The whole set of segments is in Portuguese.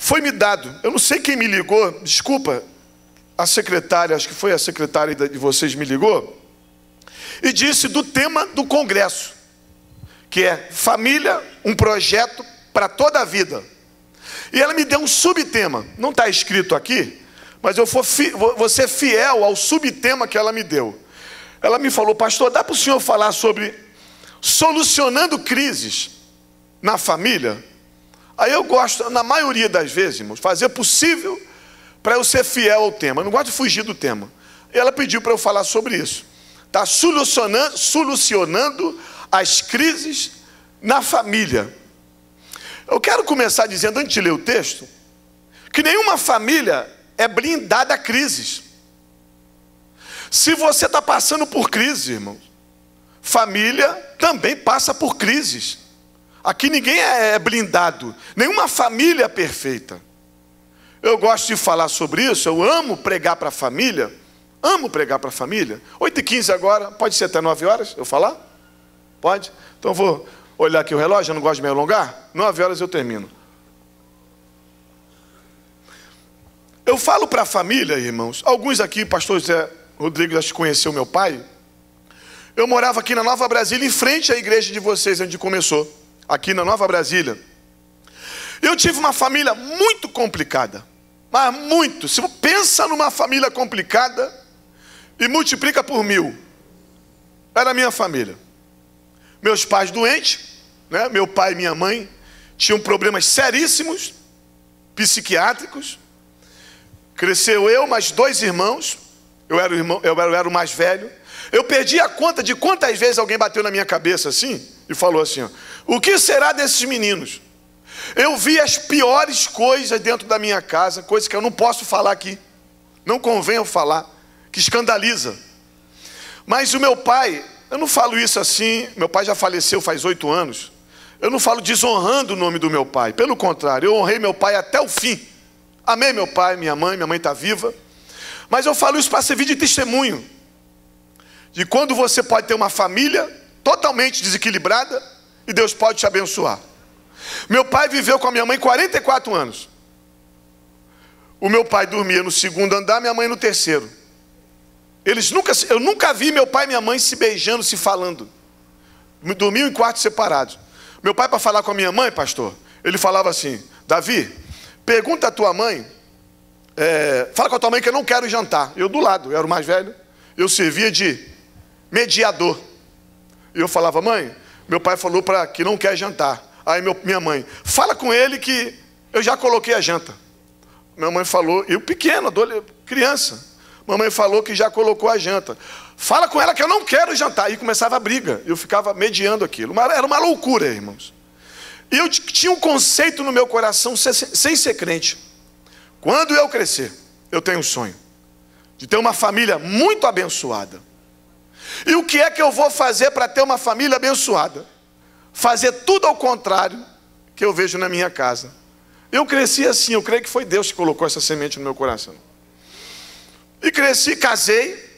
foi me dado, eu não sei quem me ligou, desculpa, a secretária, acho que foi a secretária de vocês me ligou, e disse do tema do congresso, que é família, um projeto para toda a vida. E ela me deu um subtema, não está escrito aqui, mas eu vou ser fiel ao subtema que ela me deu. Ela me falou: pastor, dá para o senhor falar sobre solucionando crises na família? Aí eu gosto, na maioria das vezes, irmãos, fazer possível para eu ser fiel ao tema. Eu não gosto de fugir do tema. E ela pediu para eu falar sobre isso. Está solucionando as crises na família. Eu quero começar dizendo, antes de ler o texto, que nenhuma família é blindada a crises. Se você está passando por crise, irmãos, família também passa por crises. Aqui ninguém é blindado, nenhuma família é perfeita. Eu gosto de falar sobre isso, eu amo pregar para a família, 8h15 agora, pode ser até 9 horas eu falar? Pode? Então eu vou olhar aqui o relógio, eu não gosto de me alongar, 9 horas eu termino. Eu falo para a família, irmãos, alguns aqui, pastor José Rodrigues, acho que conheceu meu pai. Eu morava aqui na Nova Brasília, em frente à igreja de vocês, onde começou, aqui na Nova Brasília. Eu tive uma família muito complicada, mas muito. Se você pensa numa família complicada e multiplica por 1000, era a minha família. Meus pais doentes, né? Meu pai e minha mãe tinham problemas seríssimos, psiquiátricos. Cresceu eu, mais 2 irmãos. Eu era o mais velho. Eu perdi a conta de quantas vezes alguém bateu na minha cabeça assim e falou assim: ó, o que será desses meninos? Eu vi as piores coisas dentro da minha casa, coisas que eu não posso falar aqui, não convém eu falar, que escandaliza. Mas o meu pai, eu não falo isso assim, meu pai já faleceu faz 8 anos, eu não falo desonrando o nome do meu pai, pelo contrário, eu honrei meu pai até o fim. Amei meu pai, minha mãe está viva. Mas eu falo isso para servir de testemunho de quando você pode ter uma família totalmente desequilibrada e Deus pode te abençoar. Meu pai viveu com a minha mãe 44 anos. O meu pai dormia no 2º andar, minha mãe no 3º. Eu nunca vi meu pai e minha mãe se beijando, se falando. Dormiam em quartos separados. Meu pai, para falar com a minha mãe, pastor, ele falava assim: Davi, pergunta à tua mãe, fala com a tua mãe que eu não quero jantar. Eu do lado, eu era o mais velho, eu servia de mediador. E eu falava: mãe, meu pai falou que não quer jantar. Aí minha mãe: fala com ele que eu já coloquei a janta. Minha mãe falou, eu pequeno, criança, mamãe falou que já colocou a janta. Fala com ela que eu não quero jantar. E começava a briga, eu ficava mediando aquilo. Era uma loucura, irmãos. E eu tinha um conceito no meu coração, sem ser crente: quando eu crescer, eu tenho um sonho de ter uma família muito abençoada. E o que é que eu vou fazer para ter uma família abençoada? Fazer tudo ao contrário que eu vejo na minha casa. Eu cresci assim, eu creio que foi Deus que colocou essa semente no meu coração. E cresci, casei.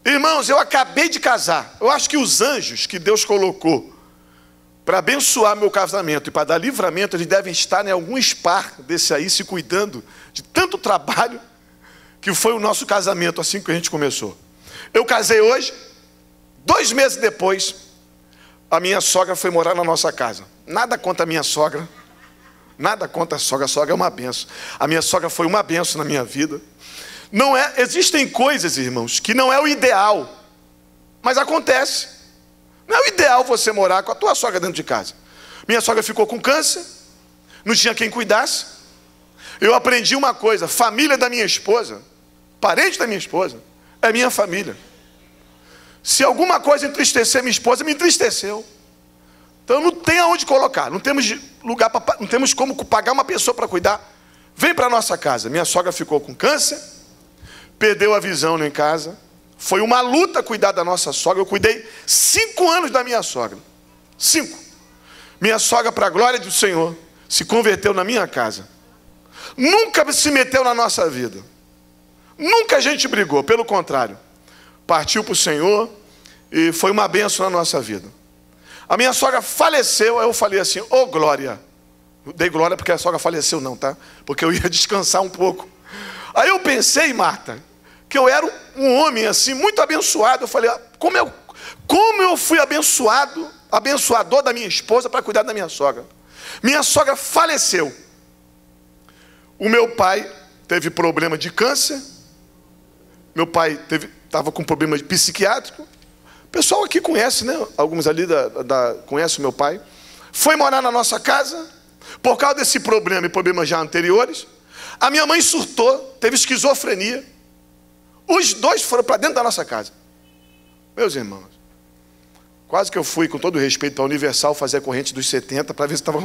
Irmãos, eu acabei de casar. Eu acho que os anjos que Deus colocou para abençoar meu casamento e para dar livramento, eles devem estar em algum spa desse aí, se cuidando de tanto trabalho que foi o nosso casamento, assim que a gente começou. Eu casei hoje, 2 meses depois, a minha sogra foi morar na nossa casa. Nada contra a minha sogra, nada contra a sogra é uma benção. A minha sogra foi uma benção na minha vida. Existem coisas, irmãos, que não é o ideal, mas acontece. Não é o ideal você morar com a tua sogra dentro de casa. Minha sogra ficou com câncer, não tinha quem cuidasse. Eu aprendi uma coisa: família da minha esposa, parente da minha esposa, é minha família. Se alguma coisa entristecer minha esposa, me entristeceu. Então não tem aonde colocar, não temos lugar não temos como pagar uma pessoa para cuidar. Vem para a nossa casa. Minha sogra ficou com câncer, perdeu a visão em casa. Foi uma luta cuidar da nossa sogra. Eu cuidei 5 anos da minha sogra. 5. Minha sogra, para a glória do Senhor, se converteu na minha casa. Nunca se meteu na nossa vida. Nunca a gente brigou, pelo contrário. Partiu para o Senhor e foi uma bênção na nossa vida. A minha sogra faleceu, aí eu falei assim: ô glória, dei glória porque a sogra faleceu não, tá? Porque eu ia descansar um pouco. Aí eu pensei, Marta, que eu era um homem assim, muito abençoado. Eu falei, como eu fui abençoador da minha esposa para cuidar da minha sogra. Minha sogra faleceu. O meu pai teve problema de câncer. Meu pai estava com problema psiquiátrico. O pessoal aqui conhece, né? Alguns ali conhecem o meu pai. Foi morar na nossa casa. Por causa desse problema e problemas já anteriores, a minha mãe surtou, teve esquizofrenia. Os dois foram para dentro da nossa casa. Meus irmãos, quase que eu fui, com todo respeito, para a Universal fazer a corrente dos 70 para ver se estava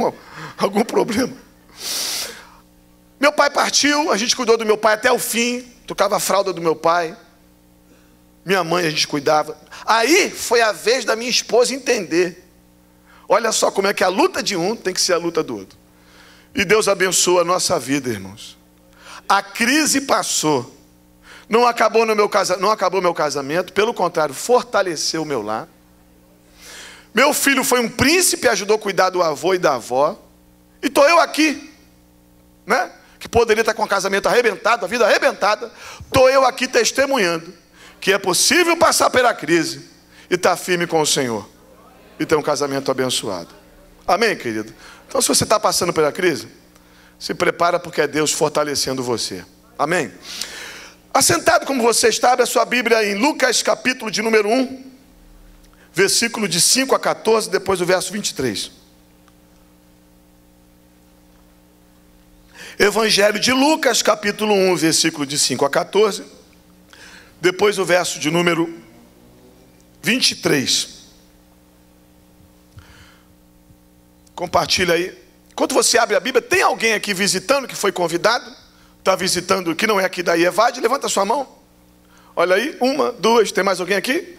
algum problema. Meu pai partiu, a gente cuidou do meu pai até o fim, tocava a fralda do meu pai. Minha mãe a gente cuidava. Aí foi a vez da minha esposa entender. Olha só como é que a luta de um tem que ser a luta do outro. E Deus abençoa a nossa vida, irmãos. A crise passou. Não acabou meu casamento, pelo contrário, fortaleceu o meu lar. Meu filho foi um príncipe, ajudou a cuidar do avô e da avó. E estou eu aqui, né? Que poderia estar com o casamento arrebentado, a vida arrebentada. Estou eu aqui testemunhando que é possível passar pela crise e estar firme com o Senhor. E ter um casamento abençoado. Amém, querido? Então, se você está passando pela crise, se prepara porque é Deus fortalecendo você. Amém? Assentado como você está, abre a sua Bíblia em Lucas, capítulo de número 1, versículo de 5 a 14, depois o verso 23. Evangelho de Lucas, capítulo 1, versículo de 5 a 14, depois o verso de número 23. Compartilha aí. Enquanto você abre a Bíblia, tem alguém aqui visitando que foi convidado? Está visitando, que não é aqui da IEVAD? Levanta a sua mão. Olha aí, 1, 2, tem mais alguém aqui?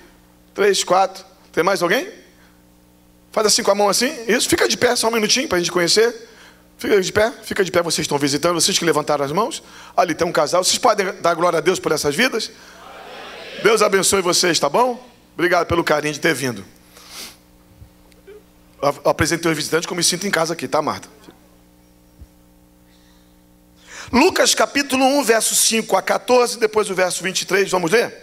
3, 4, tem mais alguém? Faz assim com a mão assim, isso, fica de pé só um minutinho para a gente conhecer. Fica de pé, vocês estão visitando, vocês que levantaram as mãos. Ali tem um casal, vocês podem dar glória a Deus por essas vidas? Deus abençoe vocês, tá bom? Obrigado pelo carinho de ter vindo. Eu apresentei os visitantes como me sinto em casa aqui, tá, Marta? Lucas capítulo 1, verso 5 a 14, depois o verso 23, vamos ler?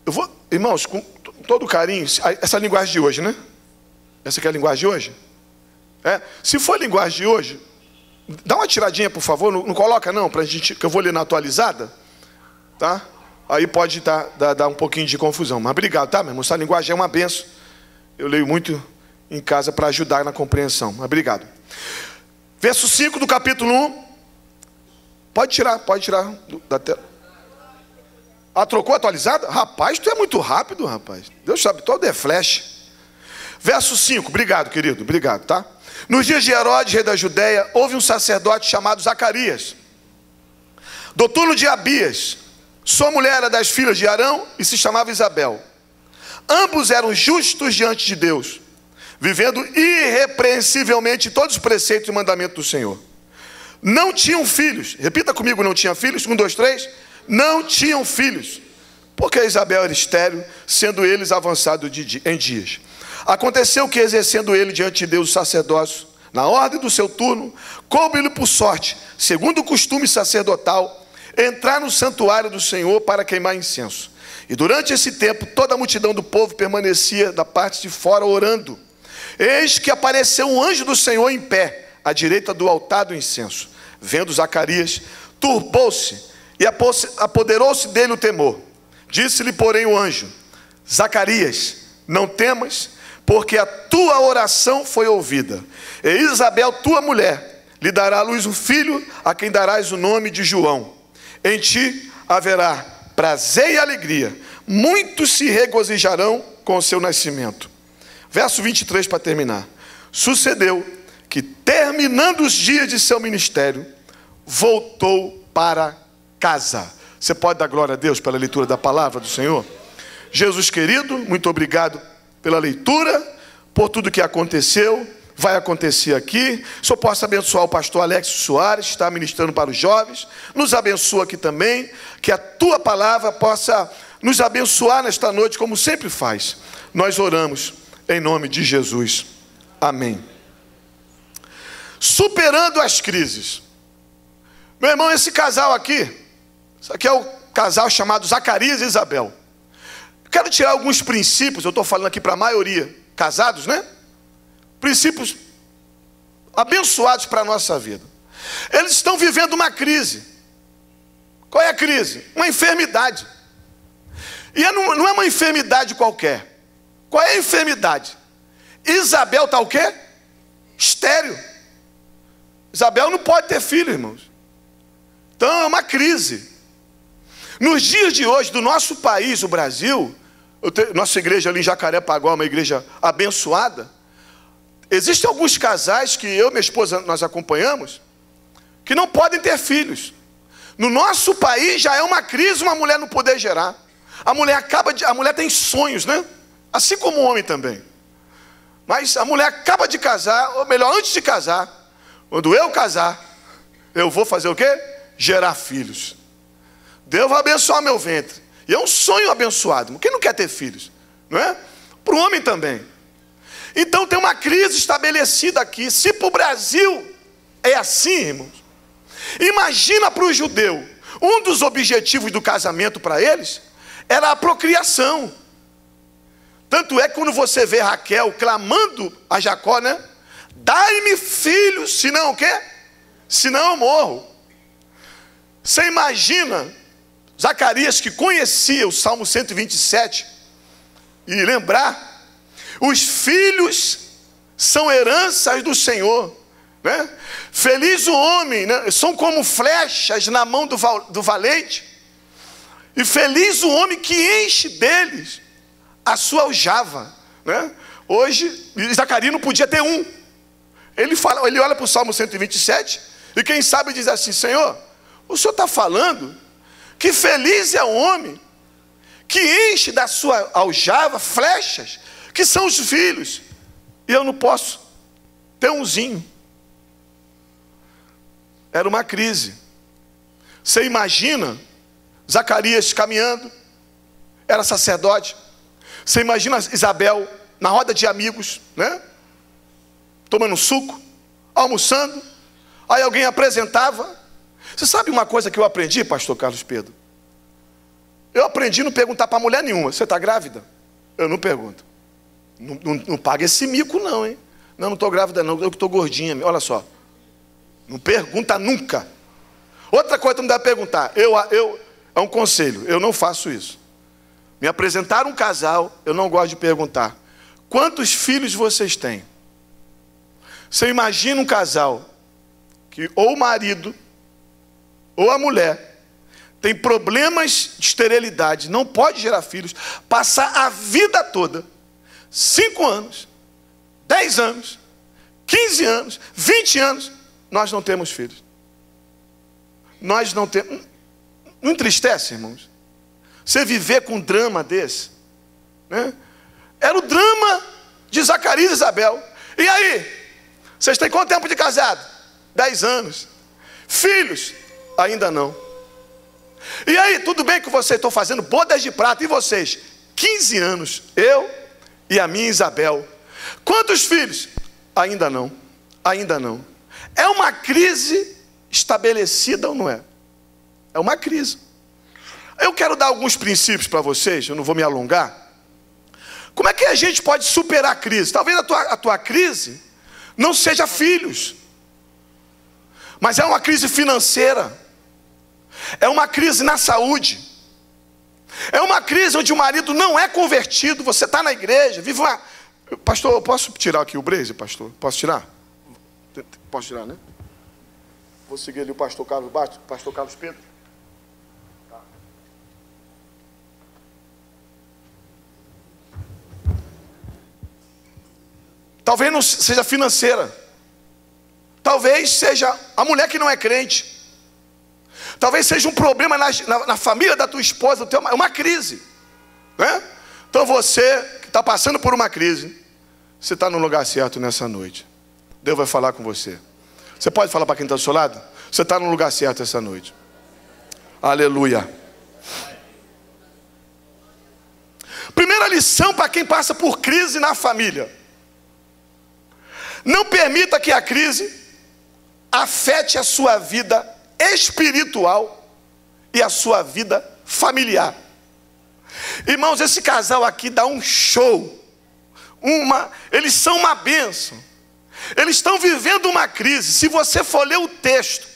Eu vou, irmãos, com todo carinho, essa linguagem de hoje, né? Essa aqui é a linguagem de hoje? Se for a linguagem de hoje, dá uma tiradinha, por favor, não coloca não, pra gente, que eu vou ler na atualizada, tá? Aí pode dar um pouquinho de confusão, mas obrigado, tá, meu irmão? Essa linguagem é uma benção. Eu leio muito em casa para ajudar na compreensão. Obrigado. Verso 5 do capítulo 1. Pode tirar da tela. Trocou atualizada? Rapaz, tu é muito rápido, rapaz. Deus sabe, todo é flash. Verso 5. Obrigado, querido. Obrigado, tá? Nos dias de Herodes, rei da Judéia, houve um sacerdote chamado Zacarias, do turno de Abias. Sua mulher era das filhas de Arão e se chamava Isabel. Ambos eram justos diante de Deus, vivendo irrepreensivelmente todos os preceitos e mandamentos do Senhor. Não tinham filhos. Repita comigo, não tinham filhos. 1, 2, 3. Não tinham filhos, porque Isabel era estéril, sendo eles avançados em dias. Aconteceu que, exercendo ele diante de Deus o sacerdócio, na ordem do seu turno, coube-lhe por sorte, segundo o costume sacerdotal, entrar no santuário do Senhor para queimar incenso. E durante esse tempo, toda a multidão do povo permanecia da parte de fora orando. Eis que apareceu um anjo do Senhor em pé, à direita do altar do incenso. Vendo Zacarias, turbou-se e apoderou-se dele o temor. Disse-lhe, porém, o anjo: Zacarias, não temas, porque a tua oração foi ouvida. E Isabel, tua mulher, lhe dará à luz um filho, a quem darás o nome de João. Em ti haverá prazer e alegria, muitos se regozijarão com o seu nascimento. Verso 23 para terminar. Sucedeu que, terminando os dias de seu ministério, voltou para casa. Você pode dar glória a Deus pela leitura da palavra do Senhor? Jesus querido, muito obrigado pela leitura, por tudo que aconteceu, vai acontecer aqui. O Senhor possa abençoar o pastor Alex Soares, que está ministrando para os jovens. Nos abençoa aqui também, que a tua palavra possa nos abençoar nesta noite, como sempre faz. Nós oramos em nome de Jesus. Amém. superando as crises. Meu irmão, esse casal aqui, isso aqui é o casal chamado Zacarias e Isabel. Quero tirar alguns princípios, eu estou falando aqui para a maioria, casados, né? Princípios abençoados para a nossa vida. Eles estão vivendo uma crise. Qual é a crise? Uma enfermidade. E não é uma enfermidade qualquer. Qual é a enfermidade? Isabel está o quê? Estéril. Isabel não pode ter filho, irmãos. Então é uma crise. Nos dias de hoje, do nosso país, o Brasil, nossa igreja ali em Jacarepaguá é uma igreja abençoada. Existem alguns casais que eu e minha esposa nós acompanhamos, que não podem ter filhos. No nosso país já é uma crise uma mulher não poder gerar. A mulher tem sonhos, né? Assim como o homem também. Mas a mulher acaba de casar, ou melhor, antes de casar, quando eu casar, eu vou fazer o quê? Gerar filhos. Deus vai abençoar meu ventre. E é um sonho abençoado. Quem não quer ter filhos? Não é? Para o homem também. Então tem uma crise estabelecida aqui. Se para o Brasil é assim, irmãos, imagina para o judeu. Um dos objetivos do casamento para eles era a procriação. Tanto é que quando você vê Raquel clamando a Jacó, né? Dai-me filhos, senão o quê? Senão eu morro. Você imagina Zacarias, que conhecia o Salmo 127, e lembrar, os filhos são heranças do Senhor, né? Feliz o homem, né? São como flechas na mão do valente, e feliz o homem que enche deles a sua aljava, né? Hoje, Zacarias não podia ter um. Ele olha para o Salmo 127, e quem sabe diz assim: Senhor, o Senhor está falando que feliz é o homem que enche da sua aljava flechas, que são os filhos, e eu não posso ter umzinho. Era uma crise. Você imagina Zacarias caminhando, era sacerdote. Você imagina Isabel na roda de amigos, né? Tomando suco, almoçando. Aí alguém apresentava. Você sabe uma coisa que eu aprendi, pastor Carlos Pedro? Eu aprendi a não perguntar para mulher nenhuma: você está grávida? Eu não pergunto. Não paga esse mico não, hein? Não estou grávida não, eu que estou gordinha. Olha só. Não pergunta nunca. Outra coisa não dá para perguntar. É um conselho, eu não faço isso. Me apresentaram um casal, eu não gosto de perguntar: quantos filhos vocês têm? Você imagina um casal que ou o marido ou a mulher tem problemas de esterilidade, não pode gerar filhos, passar a vida toda, 5 anos, 10 anos, 15 anos, 20 anos, nós não temos filhos. Nós não temos. Não entristece, irmãos? Você viver com um drama desse, né? Era o drama de Zacarias e Isabel. E aí? Vocês têm quanto tempo de casado? 10 anos. Filhos? Ainda não. E aí, tudo bem que vocês estão fazendo bodas de prata, e vocês? 15 anos, eu e a minha Isabel. Quantos filhos? Ainda não, ainda não. É uma crise estabelecida ou não é? É uma crise. Eu quero dar alguns princípios para vocês, eu não vou me alongar. Como é que a gente pode superar a crise? Talvez a tua crise não seja filhos, mas é uma crise financeira, é uma crise na saúde, é uma crise onde o marido não é convertido. Você está na igreja, vive uma... Pastor, eu posso tirar aqui o blazer, pastor? Posso tirar? Posso tirar, né? Vou seguir ali o pastor Carlos Pedro. Tá. Talvez não seja financeira. Talvez seja a mulher que não é crente. Talvez seja um problema na família da tua esposa, é uma crise, né? Então você que está passando por uma crise, você está no lugar certo nessa noite. Deus vai falar com você. Você pode falar para quem está do seu lado? Você está no lugar certo essa noite. Aleluia. Primeira lição para quem passa por crise na família: não permita que a crise afete a sua vida espiritual e a sua vida familiar. Irmãos, esse casal aqui dá um show. Eles são uma bênção. Eles estão vivendo uma crise. Se você for ler o texto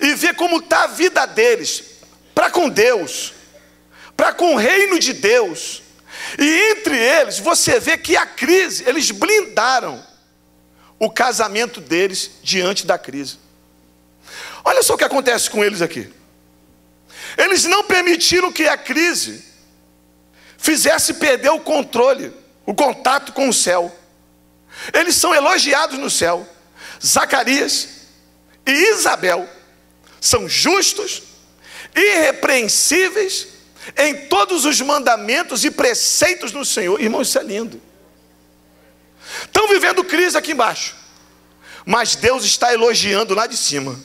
e ver como está a vida deles, para com Deus, para com o reino de Deus, e entre eles você vê que a crise, eles blindaram o casamento deles diante da crise. Olha só o que acontece com eles aqui. Eles não permitiram que a crise fizesse perder o controle, o contato com o céu. Eles são elogiados no céu. Zacarias e Isabel são justos, irrepreensíveis em todos os mandamentos e preceitos do Senhor. Irmão, isso é lindo. Estão vivendo crise aqui embaixo, mas Deus está elogiando lá de cima.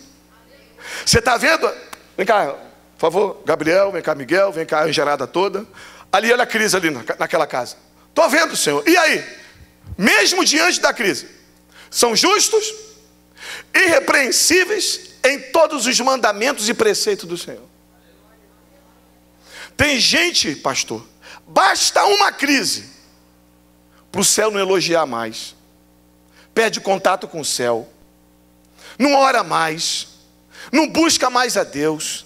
Você está vendo? Vem cá, por favor, Gabriel, vem cá, Miguel, vem cá, a engerada toda. Ali, olha a crise ali naquela casa. Estou vendo, Senhor. E aí? Mesmo diante da crise, são justos, irrepreensíveis em todos os mandamentos e preceitos do Senhor. Tem gente, pastor, basta uma crise para o céu não elogiar mais. Perde contato com o céu, não ora mais, não busca mais a Deus.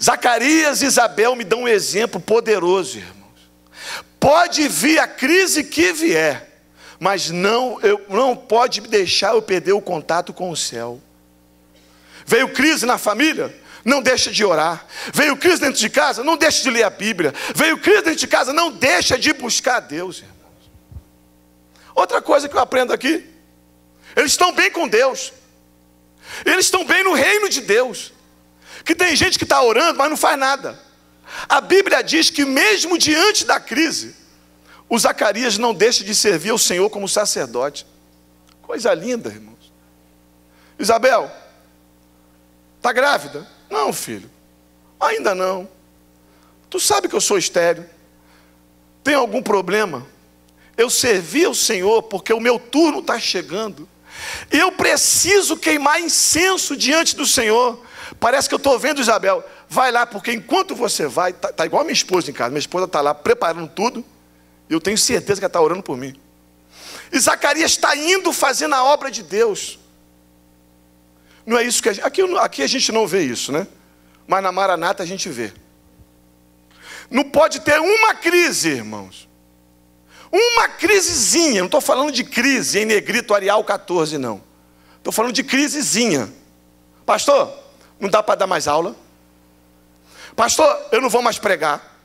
Zacarias e Isabel me dão um exemplo poderoso, irmãos. Pode vir a crise que vier, mas não pode deixar eu perder o contato com o céu. Veio crise na família? Não deixa de orar. Veio crise dentro de casa? Não deixa de ler a Bíblia. Veio crise dentro de casa? Não deixa de buscar a Deus, irmãos. Outra coisa que eu aprendo aqui, eles estão bem com Deus. Eles estão bem no reino de Deus. Que tem gente que está orando, mas não faz nada. A Bíblia diz que mesmo diante da crise, o Zacarias não deixa de servir ao Senhor como sacerdote. Coisa linda, irmãos. Isabel, está grávida? Não, filho, ainda não. Tu sabe que eu sou estéril. Tem algum problema? Eu servi ao Senhor porque o meu turno está chegando. Eu preciso queimar incenso diante do Senhor. Parece que eu estou vendo, Isabel. Vai lá, porque enquanto você vai, está igual a minha esposa em casa. Minha esposa está lá preparando tudo. E eu tenho certeza que ela está orando por mim. E Zacarias está indo fazendo a obra de Deus. Não é isso que aqui a gente não vê isso, né? Mas na Maranata a gente vê. Não pode ter uma crise, irmãos. Uma crisezinha. Não estou falando de crise em negrito Arial 14, não. Estou falando de crisezinha. Pastor, não dá para dar mais aula. Pastor, eu não vou mais pregar.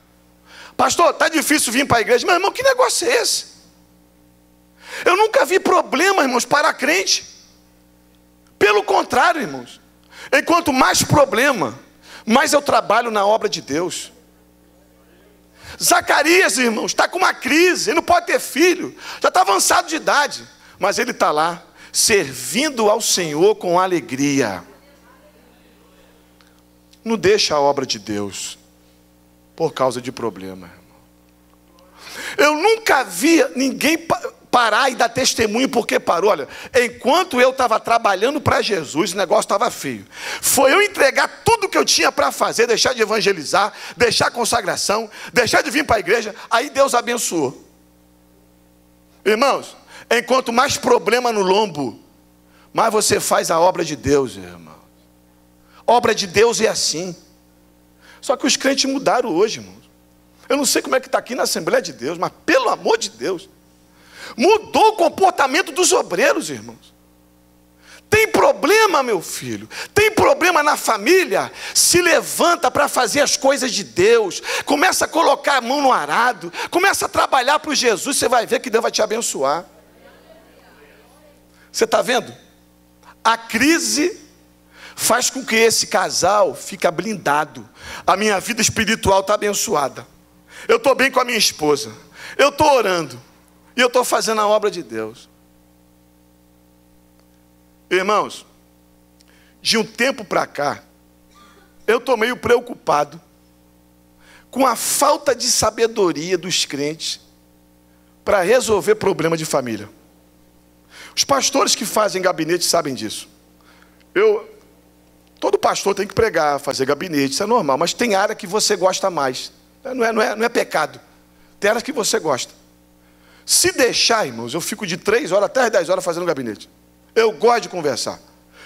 Pastor, está difícil vir para a igreja. Meu irmão, que negócio é esse? Eu nunca vi problema, irmãos, para crente. Pelo contrário, irmãos, enquanto mais problema, mais eu trabalho na obra de Deus. Zacarias, irmãos, está com uma crise, ele não pode ter filho, já está avançado de idade, mas ele está lá, servindo ao Senhor com alegria. Não deixa a obra de Deus por causa de problema, irmão. Eu nunca vi ninguém parar e dar testemunho porque parou. Olha, enquanto eu estava trabalhando para Jesus, o negócio estava feio. Foi eu entregar tudo que eu tinha para fazer, deixar de evangelizar, deixar a consagração, deixar de vir para a igreja, aí Deus abençoou. Irmãos, enquanto mais problema no lombo, mais você faz a obra de Deus, irmão. Obra de Deus é assim. Só que os crentes mudaram hoje, irmãos. Eu não sei como é que está aqui na Assembleia de Deus, mas pelo amor de Deus, mudou o comportamento dos obreiros, irmãos. Tem problema, meu filho, tem problema na família, se levanta para fazer as coisas de Deus, começa a colocar a mão no arado, começa a trabalhar para o Jesus, você vai ver que Deus vai te abençoar. Você está vendo? A crise faz com que esse casal fique blindado. A minha vida espiritual está abençoada. Eu estou bem com a minha esposa, eu estou orando, e eu estou fazendo a obra de Deus. Irmãos, de um tempo para cá, eu estou meio preocupado com a falta de sabedoria dos crentes para resolver problema de família. Os pastores que fazem gabinete sabem disso. pastor tem que pregar, fazer gabinete, isso é normal, mas tem área que você gosta mais. Não é pecado. Tem área que você gosta. Se deixar, irmãos, eu fico de 3 horas até as 10 horas fazendo gabinete. Eu gosto de conversar.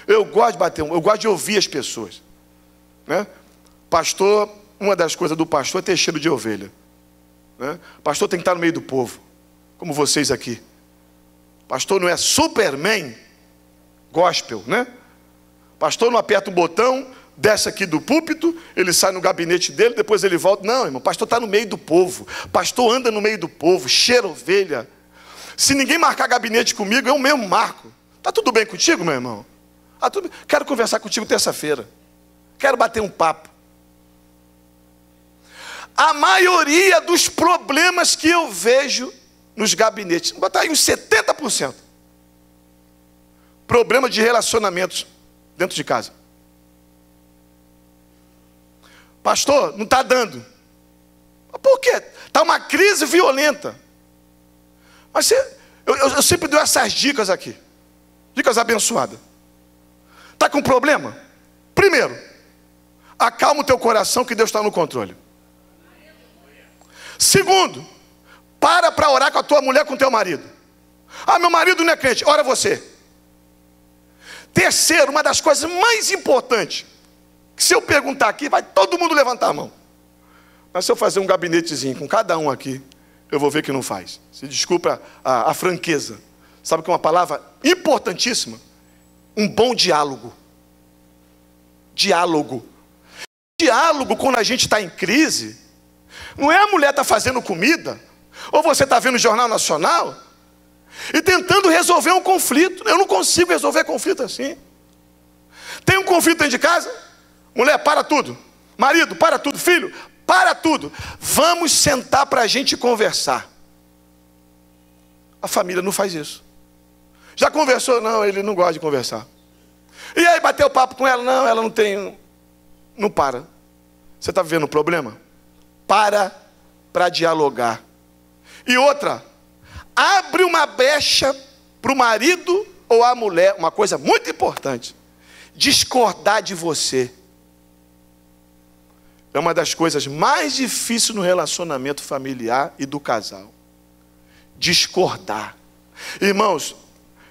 Eu gosto de bater, eu gosto de ouvir as pessoas. Né? Pastor, uma das coisas do pastor é ter cheiro de ovelha. Né? Pastor tem que estar no meio do povo, como vocês aqui. Pastor não é Superman gospel, né? Pastor não aperta um botão, desce aqui do púlpito, ele sai no gabinete dele, depois ele volta. Não, irmão, pastor está no meio do povo. Pastor anda no meio do povo, cheira ovelha. Se ninguém marcar gabinete comigo, eu mesmo marco. Está tudo bem contigo, meu irmão? Ah, tudo bem. Quero conversar contigo terça-feira. Quero bater um papo. A maioria dos problemas que eu vejo nos gabinetes, vou botar aí uns 70%. Problema de relacionamentos dentro de casa. Pastor, não está dando. Por quê? Está uma crise violenta. Mas eu sempre dou essas dicas aqui. Dicas abençoadas. Está com problema? Primeiro, acalma o teu coração que Deus está no controle. Segundo, para orar com a tua mulher, com o teu marido. Ah, meu marido não é crente, ora você. Terceiro, uma das coisas mais importantes, que se eu perguntar aqui, vai todo mundo levantar a mão. Mas se eu fazer um gabinetezinho com cada um aqui, eu vou ver que não faz. Se desculpa a franqueza. Sabe que é uma palavra importantíssima? Um bom diálogo. Diálogo. Diálogo, quando a gente está em crise, não é a mulher está fazendo comida, ou você está vendo o Jornal Nacional, e tentando resolver um conflito. Eu não consigo resolver conflito assim. Tem um conflito dentro de casa? Mulher, para tudo. Marido, para tudo. Filho, para tudo. Vamos sentar para a gente conversar. A família não faz isso. Já conversou? Não, ele não gosta de conversar. E aí, bateu papo com ela? Não, ela não tem... Não para. Você está vivendo um problema? Para dialogar. E outra, abre uma brecha para o marido ou a mulher, uma coisa muito importante, discordar de você. É uma das coisas mais difíceis no relacionamento familiar e do casal. Discordar. Irmãos,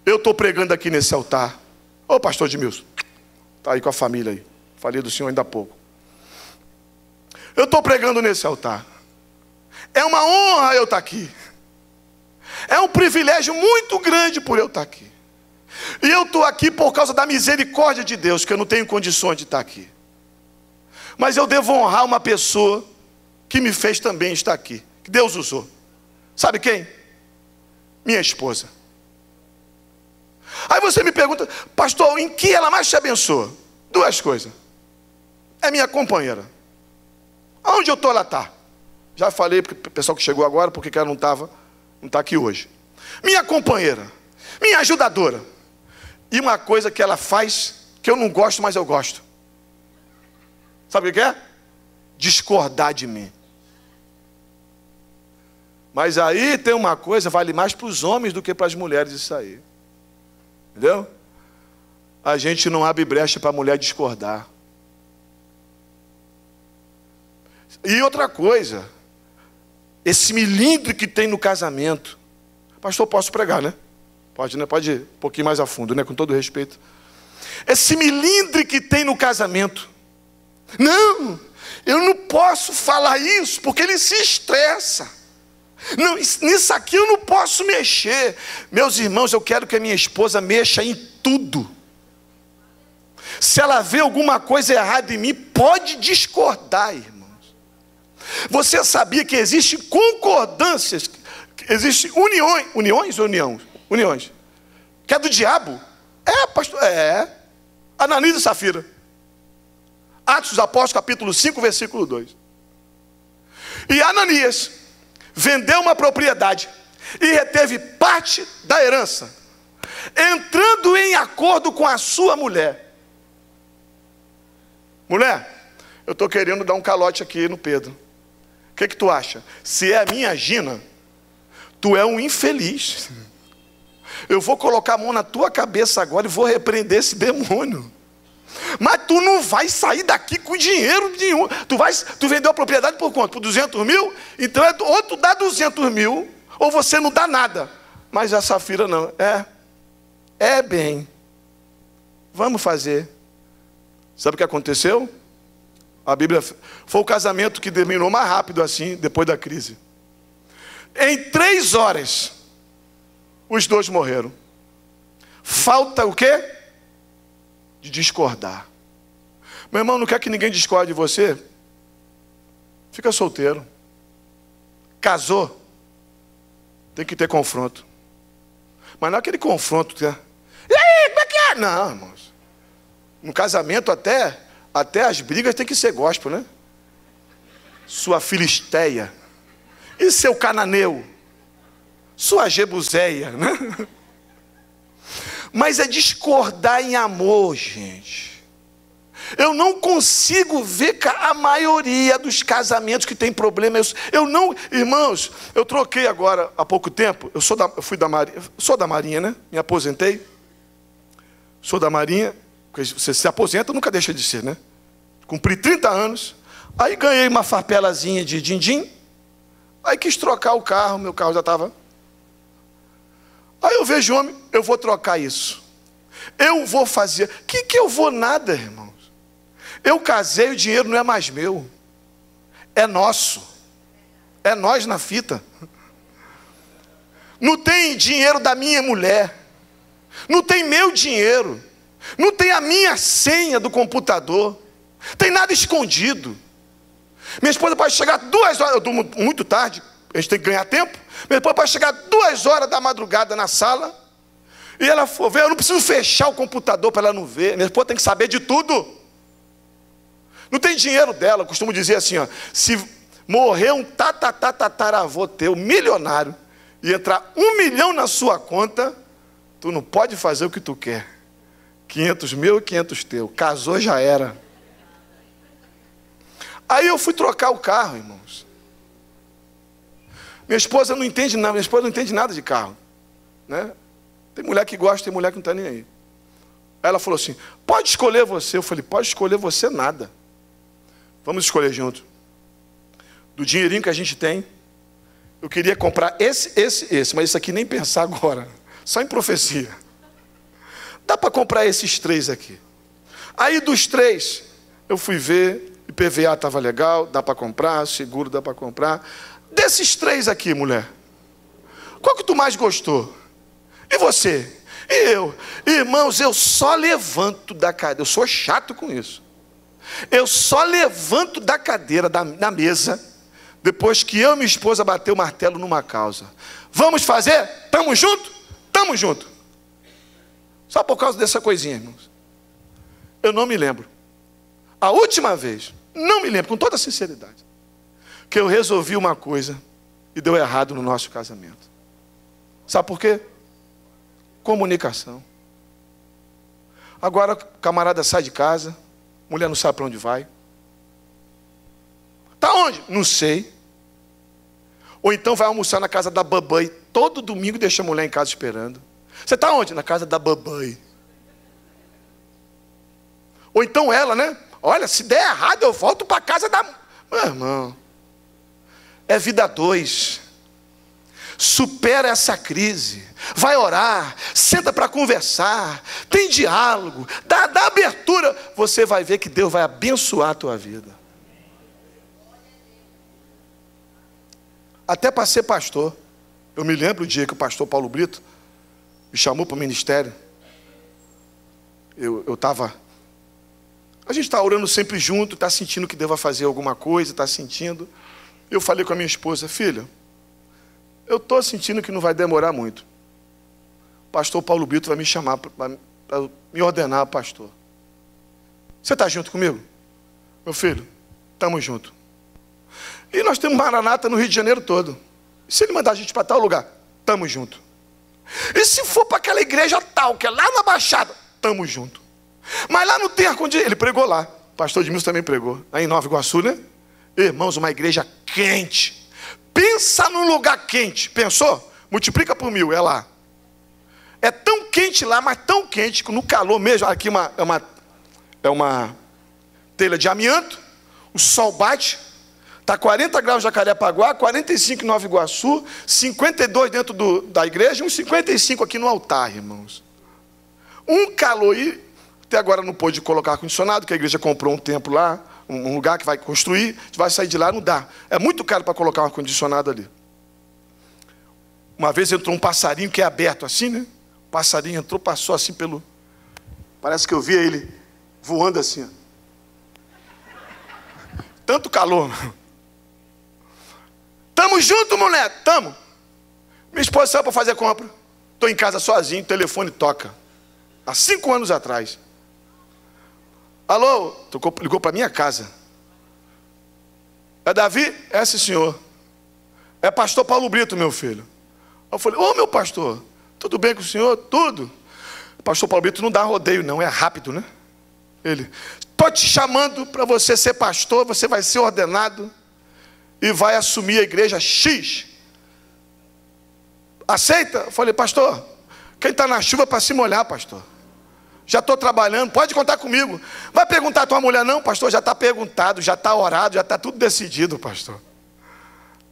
eu estou pregando aqui nesse altar. Ô pastor Edmilson, está aí com a família aí. Falei do senhor ainda há pouco. Eu estou pregando nesse altar. É uma honra eu estar aqui. É um privilégio muito grande por eu estar aqui. E eu estou aqui por causa da misericórdia de Deus, que eu não tenho condições de estar aqui. Mas eu devo honrar uma pessoa que me fez também estar aqui, que Deus usou. Sabe quem? Minha esposa. Aí você me pergunta, pastor, em que ela mais te abençoa? 2 coisas. É minha companheira. Onde eu estou, ela está. Já falei para o pessoal que chegou agora, porque ela não está aqui hoje. Minha companheira, minha ajudadora. E uma coisa que ela faz, que eu não gosto, mas eu gosto. Sabe o que é? Discordar de mim. Mas aí tem uma coisa, vale mais para os homens do que para as mulheres isso aí. Entendeu? A gente não abre brecha para a mulher discordar. E outra coisa, esse milindre que tem no casamento. Pastor, posso pregar, né? Pode, né? Pode ir um pouquinho mais a fundo, né? Com todo respeito. Esse milindre que tem no casamento. Não, eu não posso falar isso, porque ele se estressa. Não, nisso aqui eu não posso mexer. Meus irmãos, eu quero que a minha esposa mexa em tudo. Se ela vê alguma coisa errada em mim, pode discordar, irmãos. Você sabia que existem concordâncias, existem uniões, que é do diabo? É, pastor, é. Ananias e Safira. Atos dos Apóstolos, capítulo 5, versículo 2. E Ananias vendeu uma propriedade e reteve parte da herança, entrando em acordo com a sua mulher. Mulher, eu estou querendo dar um calote aqui no Pedro. O que tu acha? Se é a minha Gina, tu é um infeliz. Eu vou colocar a mão na tua cabeça agora e vou repreender esse demônio. Mas tu não vai sair daqui com dinheiro nenhum. Tu vendeu a propriedade por quanto? Por 200 mil? Então ou tu dá 200 mil, ou você não dá nada. Mas a Safira não. Bem, vamos fazer. Sabe o que aconteceu? A Bíblia foi o casamento que terminou mais rápido assim, depois da crise. Em 3 horas, os 2 morreram. Falta o quê? De discordar. Meu irmão, não quer que ninguém discorde de você? Fica solteiro. Casou, tem que ter confronto. Mas não é aquele confronto que é, e aí, como é que é? Não, irmãos. No casamento até as brigas tem que ser gospel, né? Sua filisteia. E seu cananeu? Sua jebuseia, né? Mas é discordar em amor, gente. Eu não consigo ver a maioria dos casamentos que tem problema. Eu não, irmãos, eu troquei agora há pouco tempo. Eu sou da Marinha, né? Me aposentei. Sou da Marinha. Você se aposenta, nunca deixa de ser, né? Cumpri 30 anos. Aí ganhei uma farpelazinha de din-din. Aí quis trocar o carro, meu carro já estava. Aí eu vejo homem, eu vou trocar isso. Eu vou fazer. Que eu vou nada, irmãos? Eu casei, o dinheiro não é mais meu. É nosso. É nós na fita. Não tem dinheiro da minha mulher. Não tem meu dinheiro. Não tem a minha senha do computador. Tem nada escondido. Minha esposa pode chegar 2 horas, eu durmo muito tarde, a gente tem que ganhar tempo. Minha esposa pode chegar 2 horas da madrugada na sala, e ela for ver, eu não preciso fechar o computador para ela não ver. Minha esposa tem que saber de tudo. Não tem dinheiro dela, eu costumo dizer assim, ó, se morrer um tataravô teu, milionário, e entrar 1 milhão na sua conta, tu não pode fazer o que tu quer. 500 mil e 500 teu. Casou, já era. Aí eu fui trocar o carro, irmãos. Minha esposa não entende nada, de carro, né? Tem mulher que gosta, tem mulher que não está nem aí. Aí ela falou assim, pode escolher você. Eu falei, pode escolher você nada. Vamos escolher junto. Do dinheirinho que a gente tem, eu queria comprar esse, mas isso aqui nem pensar agora. Só em profecia. Dá para comprar esses 3 aqui. Aí dos 3, eu fui ver, IPVA estava legal, dá para comprar, seguro dá para comprar. Desses 3 aqui, mulher, qual que tu mais gostou? E você? E eu? Irmãos, eu só levanto da cadeira, eu sou chato com isso. Eu só levanto da cadeira, da mesa, depois que eu e minha esposa bater o martelo numa causa. Vamos fazer? Tamo junto? Tamo junto. Só por causa dessa coisinha, irmãos. Eu não me lembro. A última vez, não me lembro, com toda sinceridade, que eu resolvi uma coisa e deu errado no nosso casamento. Sabe por quê? Comunicação. Agora, o camarada sai de casa, mulher não sabe para onde vai. Está onde? Não sei. Ou então vai almoçar na casa da babãe, todo domingo deixa a mulher em casa esperando. Você está onde? Na casa da babãe. Ou então ela, né? Olha, se der errado, eu volto para a casa da... Meu irmão, é vida 2. Supera essa crise. Vai orar, senta para conversar, tem diálogo, dá abertura. Você vai ver que Deus vai abençoar a tua vida. Até para ser pastor. Eu me lembro o dia que o pastor Paulo Brito me chamou para o ministério. Eu estava... A gente está orando sempre junto, está sentindo que Deus vai fazer alguma coisa, está sentindo. Eu falei com a minha esposa, filha, eu estou sentindo que não vai demorar muito. O pastor Paulo Brito vai me chamar para me ordenar pastor. Você está junto comigo? Meu filho, estamos juntos. E nós temos Maranata no Rio de Janeiro todo. E se ele mandar a gente para tal lugar, estamos juntos. E se for para aquela igreja tal, que é lá na Baixada, estamos juntos. Mas lá no Terco, onde ele pregou lá, o pastor Edmilson também pregou, aí em Nova Iguaçu, né? Irmãos, uma igreja quente. Pensa num lugar quente, pensou? Multiplica por 1000, é lá. É tão quente lá, mas tão quente, que no calor mesmo, aqui é uma telha de amianto, o sol bate, está 40 graus em Jacarepaguá, 45 em Nova Iguaçu, 52 dentro da igreja e uns 55 aqui no altar, irmãos. Um calor, e até agora não pôde colocar ar-condicionado, que a igreja comprou um templo lá, um lugar que vai construir, a gente vai sair de lá, não dá. É muito caro para colocar um ar-condicionado ali. Uma vez entrou um passarinho que é aberto assim, né? O passarinho entrou, passou assim pelo... Parece que eu via ele voando assim, ó. Tanto calor. Tamo junto, moleque, tamo. Minha esposa saiu para fazer compra. Estou em casa sozinho, o telefone toca. Há 5 anos atrás. Alô? Ligou para minha casa. É Davi? É, sim, senhor. É pastor Paulo Brito, meu filho. Eu falei, ô meu pastor, tudo bem com o senhor? Tudo. Pastor Paulo Brito não dá rodeio não, é rápido, né? Ele, estou te chamando para você ser pastor, você vai ser ordenado e vai assumir a igreja X. Aceita? Eu falei, pastor, quem está na chuva para se molhar, pastor? Já estou trabalhando, pode contar comigo. Vai perguntar a tua mulher? Não, pastor, já está perguntado, já está orado, já está tudo decidido, pastor.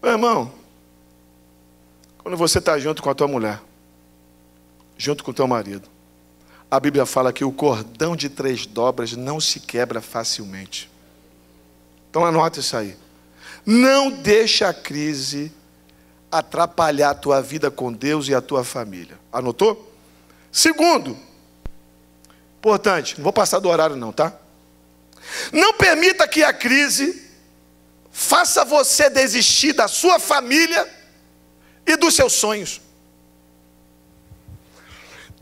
Meu irmão, quando você está junto com a tua mulher, junto com o teu marido, a Bíblia fala que o cordão de 3 dobras não se quebra facilmente. Então anota isso aí. Não deixa a crise atrapalhar a tua vida com Deus e a tua família. Anotou? Segundo, importante, não vou passar do horário não, tá? Não permita que a crise faça você desistir da sua família e dos seus sonhos.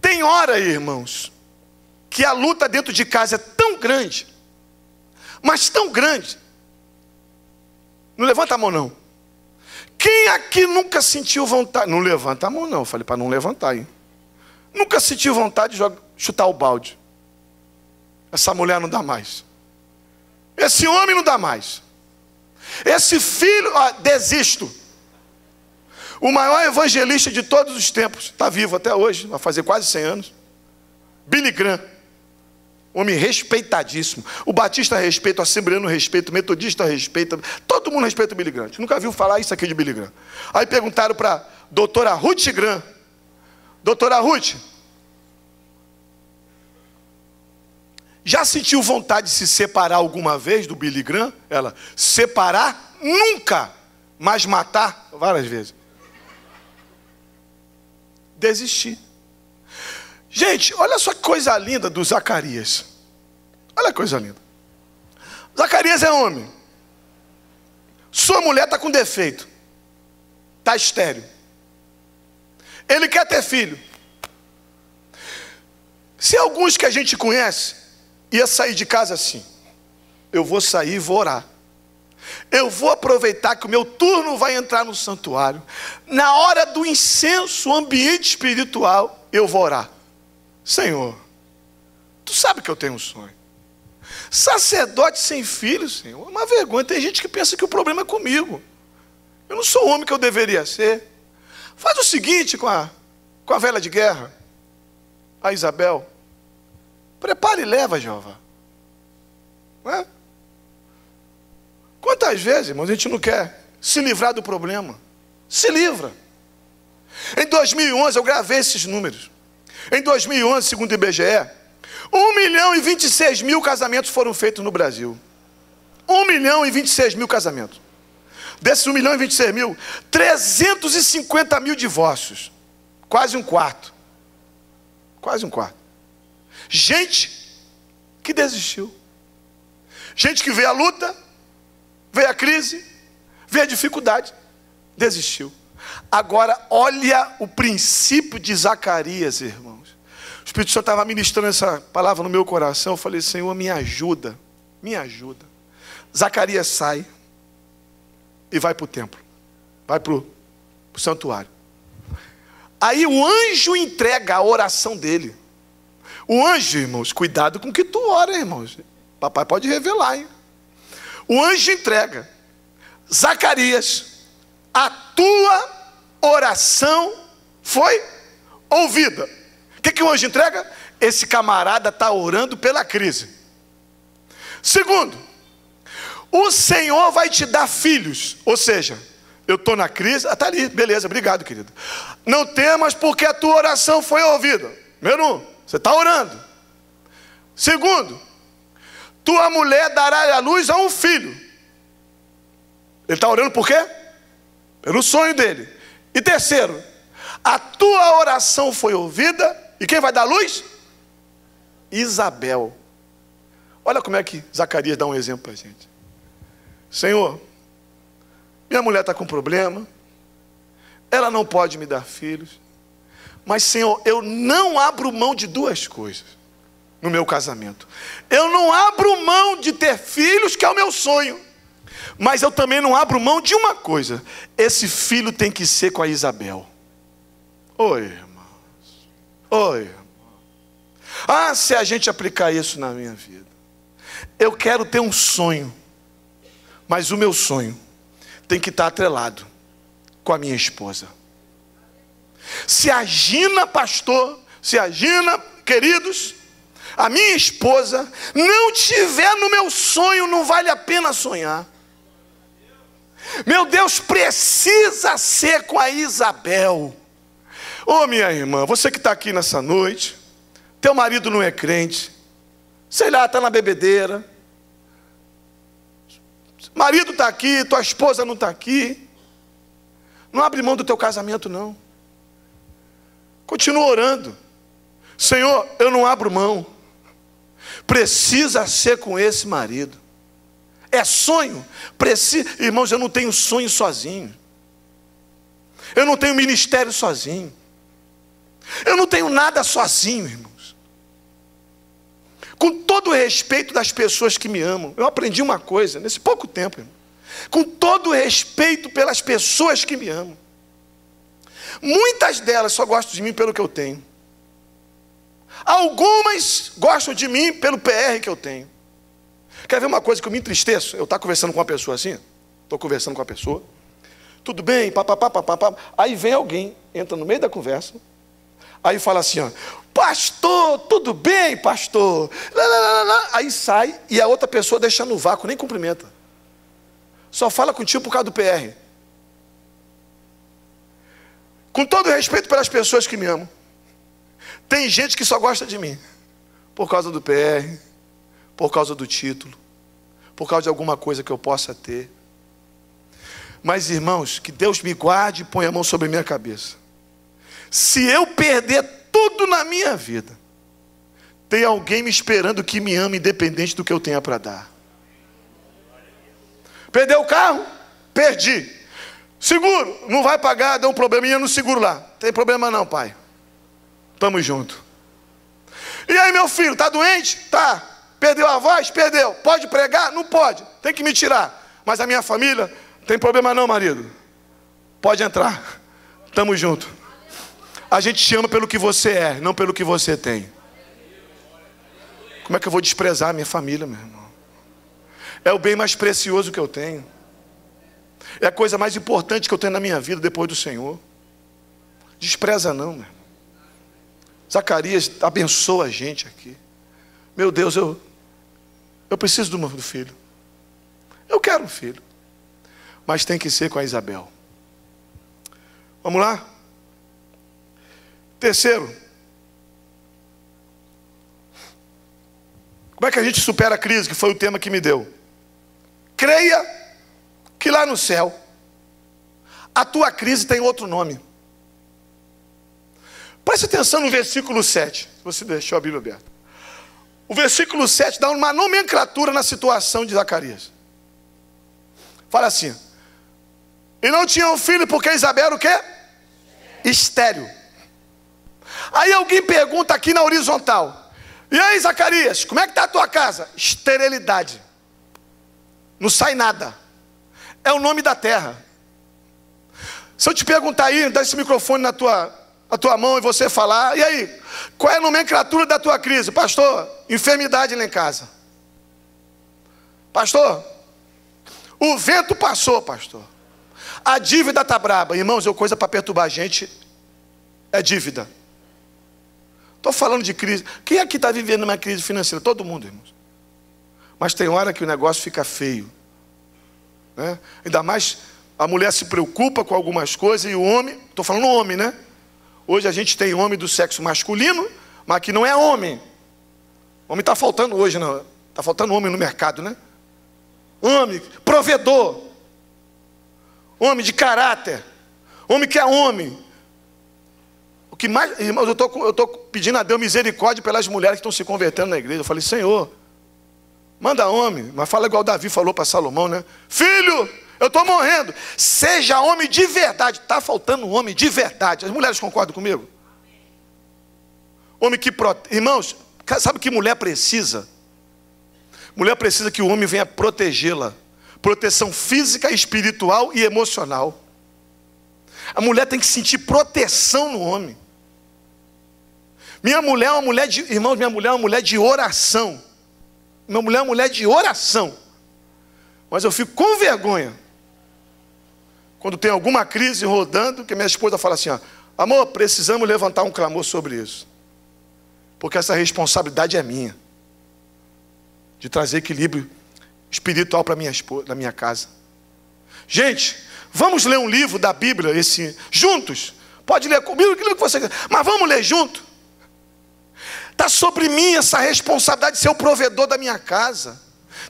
Tem hora, irmãos, que a luta dentro de casa é tão grande, mas tão grande. Não levanta a mão não. Quem aqui nunca sentiu vontade? Não levanta a mão não, eu falei para não levantar, hein? Nunca sentiu vontade de chutar o balde. Essa mulher não dá mais. Esse homem não dá mais. Esse filho, desisto. O maior evangelista de todos os tempos, está vivo até hoje, vai fazer quase 100 anos. Billy Graham, homem respeitadíssimo. O batista respeita, o assembleano respeita, o metodista respeita, todo mundo respeita o Billy Graham. A gente nunca viu falar isso aqui de Billy Graham. Aí perguntaram para a doutora Ruth Graham, doutora Ruth, já sentiu vontade de se separar alguma vez do Billy Graham? Ela, separar? Nunca, mas matar? Várias vezes. Desistir. Gente, olha só que coisa linda do Zacarias. Olha que coisa linda. Zacarias é homem. Sua mulher está com defeito. Está estéril. Ele quer ter filho. Se alguns que a gente conhece ia sair de casa assim, eu vou sair e vou orar. Eu vou aproveitar que o meu turno vai entrar no santuário. Na hora do incenso, ambiente espiritual, eu vou orar. Senhor, tu sabe que eu tenho um sonho. Sacerdote sem filho, Senhor, é uma vergonha. Tem gente que pensa que o problema é comigo. Eu não sou o homem que eu deveria ser. Faz o seguinte com a vela de guerra, a Isabel. Prepara e leva, Jeová. Não é? Quantas vezes, irmãos, a gente não quer se livrar do problema? Se livra. Em 2011, eu gravei esses números. Em 2011, segundo o IBGE, 1.026.000 casamentos foram feitos no Brasil. 1.026.000 casamentos. Desses 1.026.000, 350.000 divórcios. Quase um quarto. Quase um quarto. Gente que desistiu. Gente que veio a luta, veio a crise, veio a dificuldade, desistiu. Agora, olha o princípio de Zacarias, irmãos. O Espírito Santo estava ministrando essa palavra no meu coração. Eu falei, Senhor, me ajuda, me ajuda. Zacarias sai e vai para o templo, vai para o santuário. Aí o anjo entrega a oração dele. O anjo, irmãos, cuidado com o que tu ora, irmãos. Papai pode revelar, hein? O anjo entrega, Zacarias, a tua oração foi ouvida. O que o anjo entrega? Esse camarada está orando pela crise. Segundo, o Senhor vai te dar filhos. Ou seja, eu estou na crise, está ali, beleza, obrigado, querido. Não temas, porque a tua oração foi ouvida. Número 1, você está orando. Segundo, tua mulher dará à luz a um filho. Ele está orando por quê? Pelo sonho dele. E terceiro, a tua oração foi ouvida. E quem vai dar luz? Isabel. Olha como é que Zacarias dá um exemplo para a gente. Senhor, minha mulher está com problema, ela não pode me dar filhos, mas Senhor, eu não abro mão de duas coisas no meu casamento. Eu não abro mão de ter filhos, que é o meu sonho, mas eu também não abro mão de uma coisa: esse filho tem que ser com a Isabel. Oi, irmãos. Oi, irmão. Ah, se a gente aplicar isso na minha vida. Eu quero ter um sonho, mas o meu sonho tem que estar atrelado com a minha esposa. Se a Gina, pastor, se a Gina, queridos, a minha esposa não tiver no meu sonho, não vale a pena sonhar. Meu Deus, precisa ser com a Isabel. Ô minha irmã, você que está aqui nessa noite, teu marido não é crente, sei lá, está na bebedeira, marido está aqui, tua esposa não está aqui, não abre mão do teu casamento não. Continua orando. Senhor, eu não abro mão. Precisa ser com esse marido. É sonho. Irmãos, eu não tenho sonho sozinho. Eu não tenho ministério sozinho. Eu não tenho nada sozinho, irmãos. Com todo o respeito das pessoas que me amam, eu aprendi uma coisa nesse pouco tempo, irmão. Com todo o respeito pelas pessoas que me amam. Muitas delas só gostam de mim pelo que eu tenho. Algumas gostam de mim pelo PR que eu tenho. Quer ver uma coisa que eu me entristeço? Eu estou conversando com uma pessoa assim, estou conversando com a pessoa, tudo bem, papapá. Aí vem alguém, entra no meio da conversa, aí fala assim, ó, pastor, tudo bem, pastor? Aí sai e a outra pessoa deixa no vácuo, nem cumprimenta. Só fala contigo por causa do PR. Com todo o respeito pelas pessoas que me amam, tem gente que só gosta de mim por causa do PR, por causa do título, por causa de alguma coisa que eu possa ter. Mas irmãos, que Deus me guarde e ponha a mão sobre a minha cabeça. Se eu perder tudo na minha vida, tem alguém me esperando que me ama, independente do que eu tenha para dar. Perdeu o carro? Perdi. Seguro, não vai pagar, deu um probleminha no seguro lá. Tem problema não, pai. Tamo junto. E aí, meu filho, tá doente? Tá. Perdeu a voz? Perdeu. Pode pregar? Não pode. Tem que me tirar. Mas a minha família, tem problema não, marido. Pode entrar. Tamo junto. A gente te ama pelo que você é, não pelo que você tem. Como é que eu vou desprezar a minha família, meu irmão? É o bem mais precioso que eu tenho. É a coisa mais importante que eu tenho na minha vida depois do Senhor. Despreza não, meu irmão. Zacarias abençoa a gente aqui. Meu Deus, eu preciso do filho. Eu quero um filho. Mas tem que ser com a Isabel. Vamos lá? Terceiro. Como é que a gente supera a crise? Que foi o tema que me deu. Creia que lá no céu a tua crise tem outro nome. Preste atenção no versículo 7. Você deixou a Bíblia aberta. O versículo 7 dá uma nomenclatura na situação de Zacarias. Fala assim: e não tinha um filho porque Isabel era o quê? Estéril. Aí alguém pergunta aqui na horizontal: e aí, Zacarias, como é que está a tua casa? Esterilidade. Não sai nada. É o nome da terra. Se eu te perguntar aí, dá esse microfone na tua mão e você falar: e aí, qual é a nomenclatura da tua crise? Pastor, enfermidade lá em casa. Pastor, o vento passou, pastor. A dívida está braba. Irmãos, coisa para perturbar a gente é dívida. Estou falando de crise. Quem aqui está vivendo uma crise financeira? Todo mundo, irmãos. Mas tem hora que o negócio fica feio, né? Ainda mais a mulher se preocupa com algumas coisas e o homem, estou falando homem, né? Hoje a gente tem homem do sexo masculino, mas que não é homem. Homem está faltando hoje, não. Está faltando homem no mercado, né? Homem, provedor. Homem de caráter. Homem que é homem. O que mais, irmãos, eu estou pedindo a Deus misericórdia pelas mulheres que estão se convertendo na igreja. Eu falei, Senhor, manda homem. Mas fala igual Davi falou para Salomão, né? Filho, eu estou morrendo. Seja homem de verdade. Está faltando um homem de verdade. As mulheres concordam comigo? Homem que protege. Irmãos, sabe o que mulher precisa? Mulher precisa que o homem venha protegê-la. Proteção física, espiritual e emocional. A mulher tem que sentir proteção no homem. Minha mulher é uma mulher de... Irmãos, minha mulher é uma mulher de oração. Minha mulher é uma mulher de oração. Mas eu fico com vergonha quando tem alguma crise rodando, que minha esposa fala assim, ó, amor, precisamos levantar um clamor sobre isso. Porque essa responsabilidade é minha. De trazer equilíbrio espiritual para na minha casa. Gente, vamos ler um livro da Bíblia, juntos. Pode ler comigo, aquilo que você quer. Mas vamos ler junto. Está sobre mim essa responsabilidade de ser o provedor da minha casa.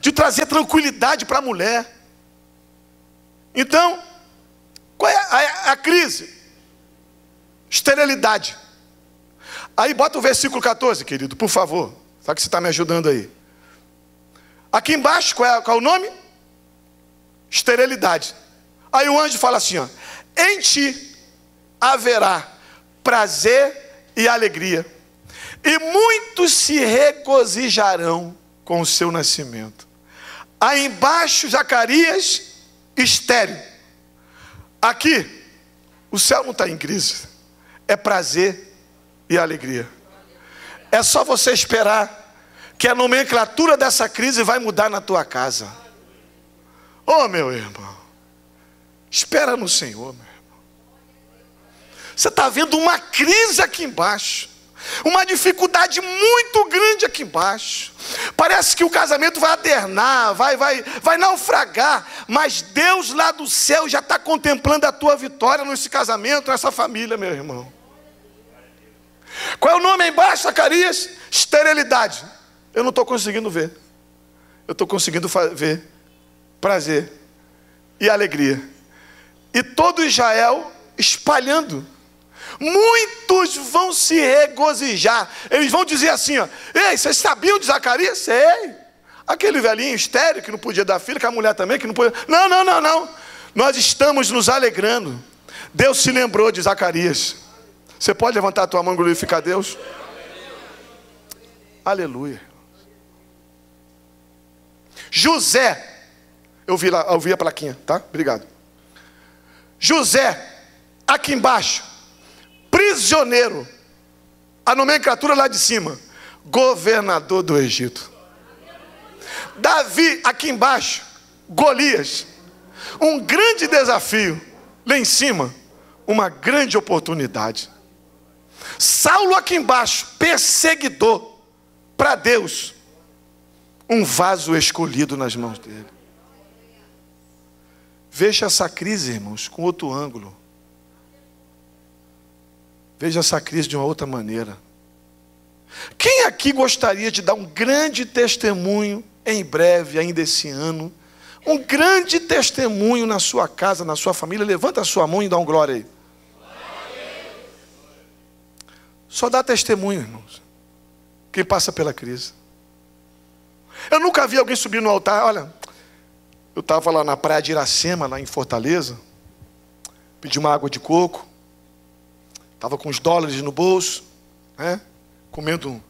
De trazer tranquilidade para a mulher. Então, qual é a crise? Esterilidade. Aí bota o versículo 14, querido, por favor. Só que você está me ajudando aí. Aqui embaixo, qual é o nome? Esterilidade. Aí o anjo fala assim, ó, em ti haverá prazer e alegria, e muitos se regozijarão com o seu nascimento. Aí embaixo, Zacarias, estéril. Aqui, o céu não está em crise. É prazer e alegria. É só você esperar que a nomenclatura dessa crise vai mudar na tua casa. Oh, meu irmão, espera no Senhor, meu irmão. Você está vendo uma crise aqui embaixo, uma dificuldade muito grande aqui embaixo. Parece que o casamento vai adernar, vai naufragar, mas Deus lá do céu já está contemplando a tua vitória nesse casamento, nessa família, meu irmão. Qual é o nome aí embaixo, Zacarias? Esterilidade. Eu não estou conseguindo ver. Eu estou conseguindo ver prazer e alegria. E todo Israel espalhando. Muitos vão se regozijar. Eles vão dizer assim, ó, ei, vocês sabiam de Zacarias? Sei. Aquele velhinho estéril que não podia dar filho, que a mulher também que não podia. Não. Nós estamos nos alegrando. Deus se lembrou de Zacarias. Você pode levantar a tua mão e glorificar a Deus? Aleluia. José, eu vi a plaquinha, tá? Obrigado. José, aqui embaixo, prisioneiro, a nomenclatura lá de cima, governador do Egito. Davi, aqui embaixo, Golias, um grande desafio, lá em cima, uma grande oportunidade. Saulo aqui embaixo, perseguidor, para Deus, um vaso escolhido nas mãos dele. Veja essa crise, irmãos, com outro ângulo. Veja essa crise de uma outra maneira. Quem aqui gostaria de dar um grande testemunho em breve, ainda esse ano? Um grande testemunho na sua casa, na sua família? Levanta a sua mão e dá um glória aí. Só dá testemunho, irmãos, quem passa pela crise. Eu nunca vi alguém subir no altar. Olha, eu estava lá na praia de Iracema, lá em Fortaleza, pedi uma água de coco, estava com uns dólares no bolso, né? Comendo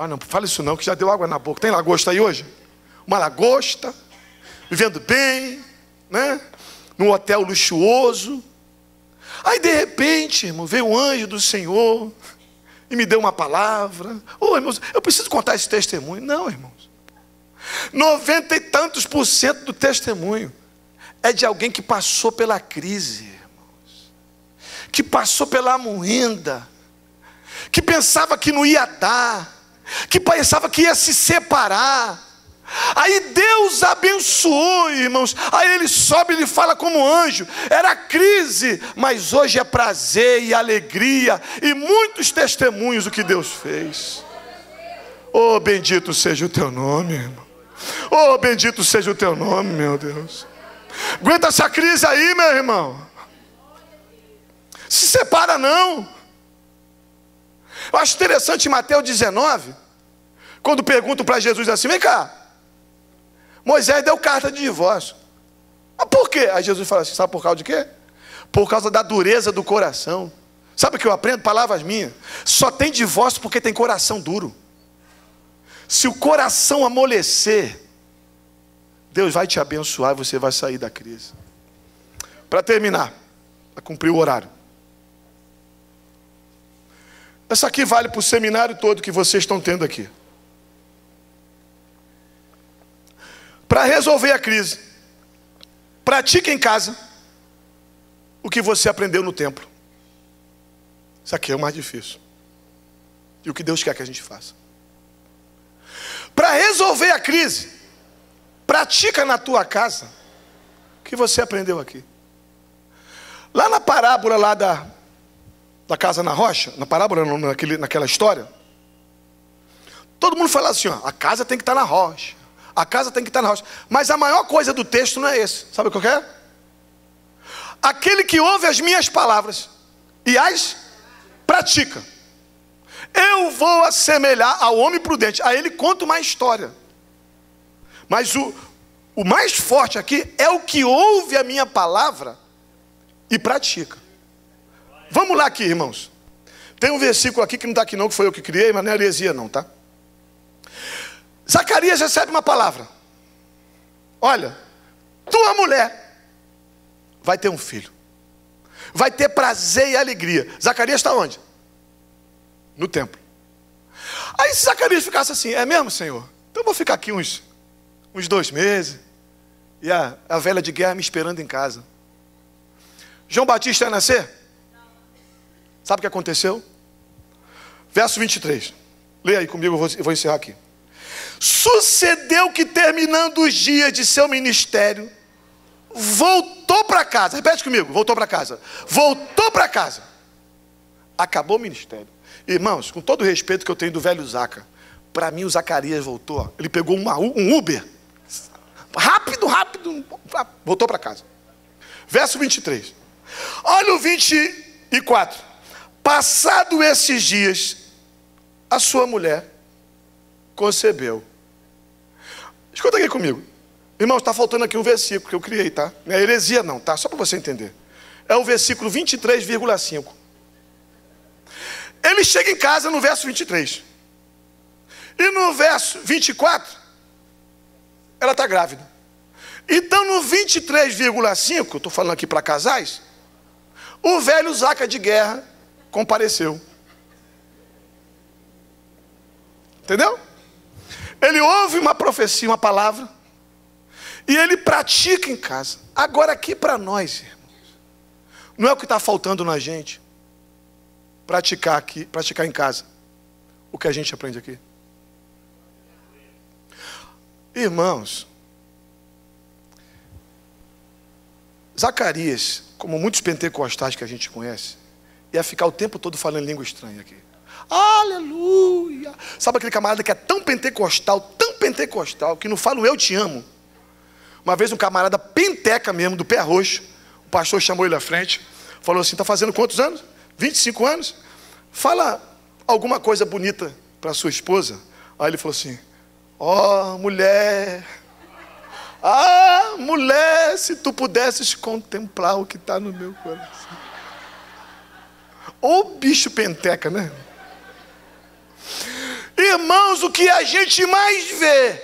não fala isso não, que já deu água na boca. Tem lagosta aí hoje? Uma lagosta, vivendo bem, né? Num hotel luxuoso. Aí de repente, irmão, veio um anjo do Senhor e me deu uma palavra. Irmãos, eu preciso contar esse testemunho. Não, irmãos, 90 e tantos% do testemunho é de alguém que passou pela crise, irmãos, que passou pela moenda, que pensava que não ia dar, que pensava que ia se separar. Aí Deus abençoou, irmãos. Aí ele sobe e ele fala como anjo. Era crise, mas hoje é prazer e alegria e muitos testemunhos do que Deus fez. Oh, bendito seja o teu nome, irmão. Oh, bendito seja o teu nome, meu Deus. Aguenta essa crise aí, meu irmão. Se separa não. Eu acho interessante em Mateus 19, quando perguntam para Jesus assim: vem cá, Moisés deu carta de divórcio. Mas por quê? Aí Jesus fala assim: sabe por causa de quê? Por causa da dureza do coração. Sabe o que eu aprendo? Palavras minhas. Só tem divórcio porque tem coração duro. Se o coração amolecer, Deus vai te abençoar e você vai sair da crise. Para terminar, para cumprir o horário. Essa aqui vale para o seminário todo que vocês estão tendo aqui. Para resolver a crise, pratique em casa o que você aprendeu no templo. Isso aqui é o mais difícil. E o que Deus quer que a gente faça. Para resolver a crise, pratica na tua casa o que você aprendeu aqui. Lá na parábola lá da casa na rocha, na parábola, naquela história, todo mundo fala assim, ó, a casa tem que estar na rocha, a casa tem que estar na rocha. Mas a maior coisa do texto não é esse. Sabe o que eu quero? Aquele que ouve as minhas palavras e as pratica, eu vou assemelhar ao homem prudente. A ele conta uma história. Mas o mais forte aqui é o que ouve a minha palavra e pratica. Vamos lá aqui, irmãos. Tem um versículo aqui que não está aqui não, que foi eu que criei, mas não é heresia não, tá? Zacarias recebe uma palavra. Olha, tua mulher vai ter um filho. Vai ter prazer e alegria. Zacarias está onde? No templo. Aí se Zacarias ficasse assim: é mesmo, Senhor? Então eu vou ficar aqui uns 2 meses. E a velha de guerra me esperando em casa. João Batista ia nascer? Sabe o que aconteceu? Verso 23. Leia aí comigo, eu vou encerrar aqui. Sucedeu que, terminando os dias de seu ministério, voltou para casa. Repete comigo, voltou para casa. Voltou para casa. Acabou o ministério. Irmãos, com todo o respeito que eu tenho do velho Zaca, para mim o Zacarias voltou. Ele pegou um Uber. Rápido, voltou para casa. Verso 23. Olha o 24. Passado esses dias, a sua mulher concebeu. Escuta aqui comigo. Irmãos, está faltando aqui um versículo que eu criei, tá? Não é heresia não, tá? Só para você entender. É o versículo 23,5. Ele chega em casa no verso 23. E no verso 24, ela está grávida. Então no 23,5, estou falando aqui para casais, o velho Zaca de guerra compareceu. Entendeu? Ele ouve uma profecia, uma palavra, e ele pratica em casa. Agora aqui para nós, irmãos, não é o que está faltando na gente? Praticar aqui, praticar em casa o que a gente aprende aqui. Irmãos, Zacarias, como muitos pentecostais que a gente conhece, ia ficar o tempo todo falando língua estranha aqui. Aleluia! Sabe aquele camarada que é tão pentecostal, que não fala o eu te amo? Uma vez um camarada penteca mesmo, do pé roxo, o pastor chamou ele à frente, falou assim: está fazendo quantos anos? 25 anos? Fala alguma coisa bonita para sua esposa. Aí ele falou assim: ó, mulher, mulher, se tu pudesses contemplar o que está no meu coração. Ô bicho penteca, né? Irmãos, o que a gente mais vê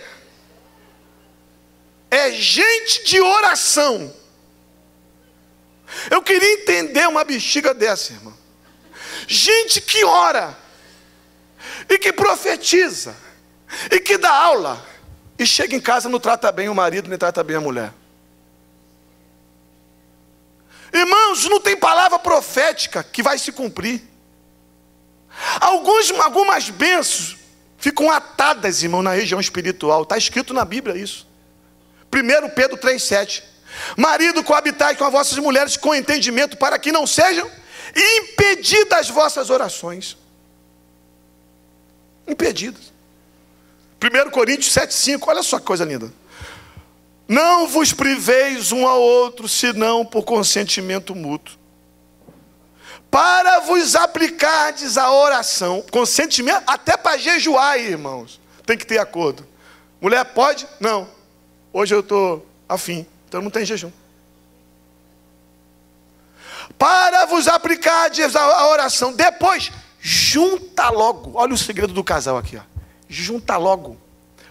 é gente de oração. Eu queria entender uma bexiga dessa, irmão. Gente que ora, e que profetiza, e que dá aula, e chega em casa, não trata bem o marido, nem trata bem a mulher. Irmãos, não tem palavra profética que vai se cumprir. Algumas bênçãos ficam atadas, irmão, na região espiritual. Está escrito na Bíblia isso. 1 Pedro 3,7. Marido, coabitai com as vossas mulheres com entendimento, para que não sejam impedidas as vossas orações. Impedidas. 1 Coríntios 7,5. Olha só que coisa linda. Não vos priveis um ao outro, senão por consentimento mútuo, para vos aplicardes a oração. Consentimento, até para jejuar, irmãos, tem que ter acordo. Mulher pode? Não. Hoje eu estou afim, então não tem jejum. Para vos aplicardes a oração. Depois, junta logo. Olha o segredo do casal aqui, ó. Junta logo.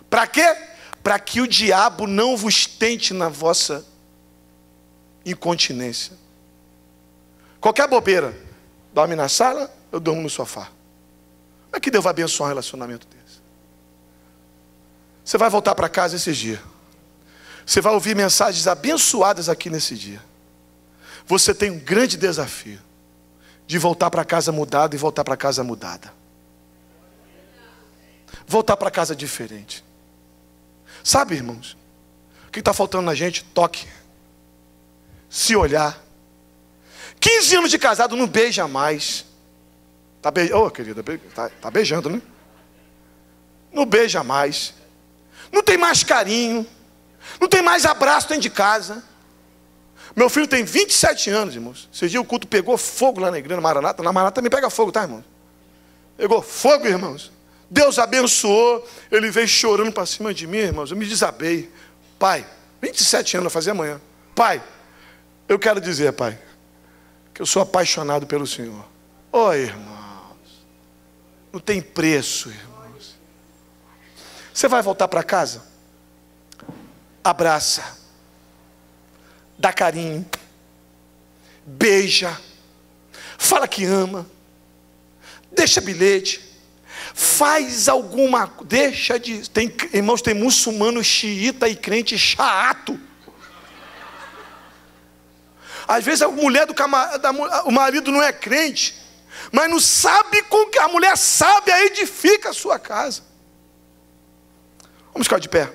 Para quê? Para que o diabo não vos tente na vossa incontinência. Qualquer bobeira, dorme na sala, eu durmo no sofá. Como é que Deus vai abençoar um relacionamento desse? Você vai voltar para casa esses dias. Você vai ouvir mensagens abençoadas aqui nesse dia. Você tem um grande desafio de voltar para casa mudado e voltar para casa mudada. Voltar para casa diferente. Sabe, irmãos, o que está faltando na gente? Toque. Se olhar. 15 anos de casado, não beija mais. Tá beijando, oh, querida, tá beijando, né? Não beija mais. Não tem mais carinho. Não tem mais abraço dentro de casa. Meu filho tem 27 anos, irmãos. Esse dia o culto pegou fogo lá na igreja, na Maranata. Na Maranata também pega fogo, tá, irmãos? Pegou fogo, irmãos. Deus abençoou. Ele veio chorando para cima de mim, irmãos. Eu me desabei. Pai, 27 anos, vai fazer amanhã. Pai, eu quero dizer, pai, que eu sou apaixonado pelo Senhor. Oh, irmãos, não tem preço, irmãos. Você vai voltar para casa? Abraça, dá carinho, beija, fala que ama, deixa bilhete, faz alguma, deixa de, tem, irmãos, tem muçulmano xiita e crente chato. Às vezes a mulher o marido não é crente, mas não sabe com que a mulher sabe, aí edifica a sua casa. Vamos ficar de pé.